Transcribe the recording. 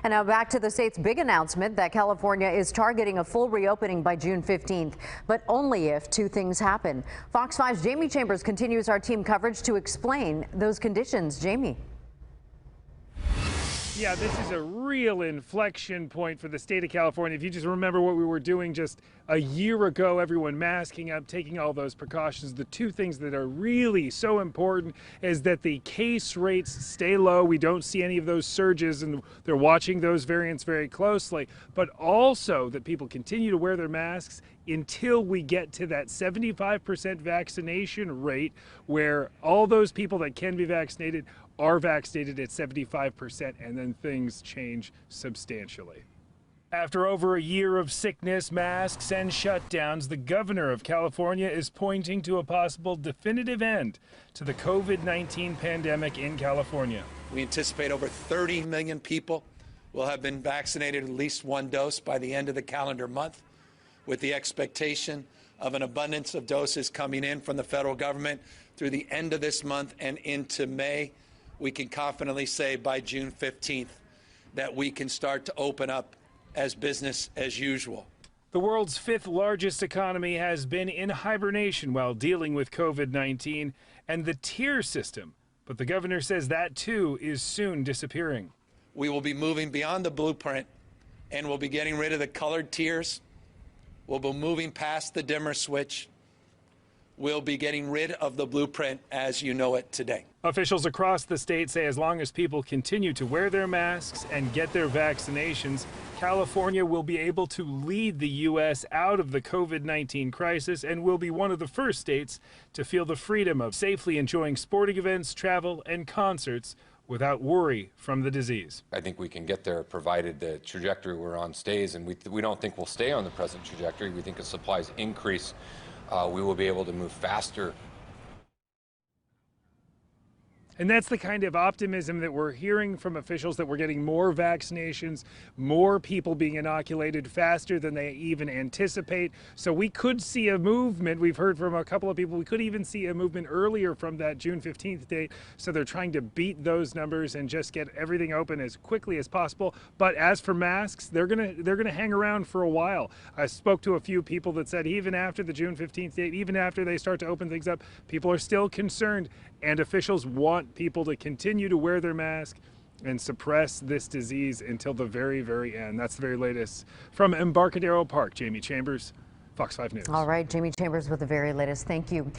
And now back to the state's big announcement that California is targeting a full reopening by June 15th, but only if two things happen. Fox 5's Jamie Chambers continues our team coverage to explain those conditions. Jamie. Yeah, this is a real inflection point for the state of California. If you just remember what we were doing just a year ago, everyone masking up, taking all those precautions. The two things that are really so important is that the case rates stay low. We don't see any of those surges, and they're watching those variants very closely. But also that people continue to wear their masks until we get to that 75% vaccination rate, where all those people that can be vaccinated are vaccinated at 75%, and then things change substantially. After over a year of sickness, masks, and shutdowns, the governor of California is pointing to a possible definitive end to the COVID-19 pandemic in California. We anticipate over 30 million people will have been vaccinated at least one dose by the end of the calendar month, with the expectation of an abundance of doses coming in from the federal government through the end of this month and into May. We can confidently say by June 15th that we can start to open up as business as usual. The world's fifth largest economy has been in hibernation while dealing with COVID-19 and the tier system, but the governor says that too is soon disappearing. We will be moving beyond the blueprint, and we'll be getting rid of the colored tiers. We'll be moving past the dimmer switch. We'll be getting rid of the blueprint as you know it today. Officials across the state say as long as people continue to wear their masks and get their vaccinations, California will be able to lead the U.S. out of the COVID-19 crisis and will be one of the first states to feel the freedom of safely enjoying sporting events, travel, and concerts without worry from the disease. I think we can get there provided the trajectory we're on stays, and we don't think we'll stay on the present trajectory. We think as supplies increase, we will be able to move faster. And that's the kind of optimism that we're hearing from officials, that we're getting more vaccinations, more people being inoculated faster than they even anticipate. So we could see a movement. We've heard from a couple of people, we could even see a movement earlier from that June 15th date. So they're trying to beat those numbers and just get everything open as quickly as possible. But as for masks, they're gonna hang around for a while. I spoke to a few people that said even after the June 15th date, even after they start to open things up, people are still concerned, and officials want people to continue to wear their mask and suppress this disease until the very, very end. That's the very latest from Embarcadero Park. Jamie Chambers, Fox 5 News. All right, Jamie Chambers with the very latest. Thank you.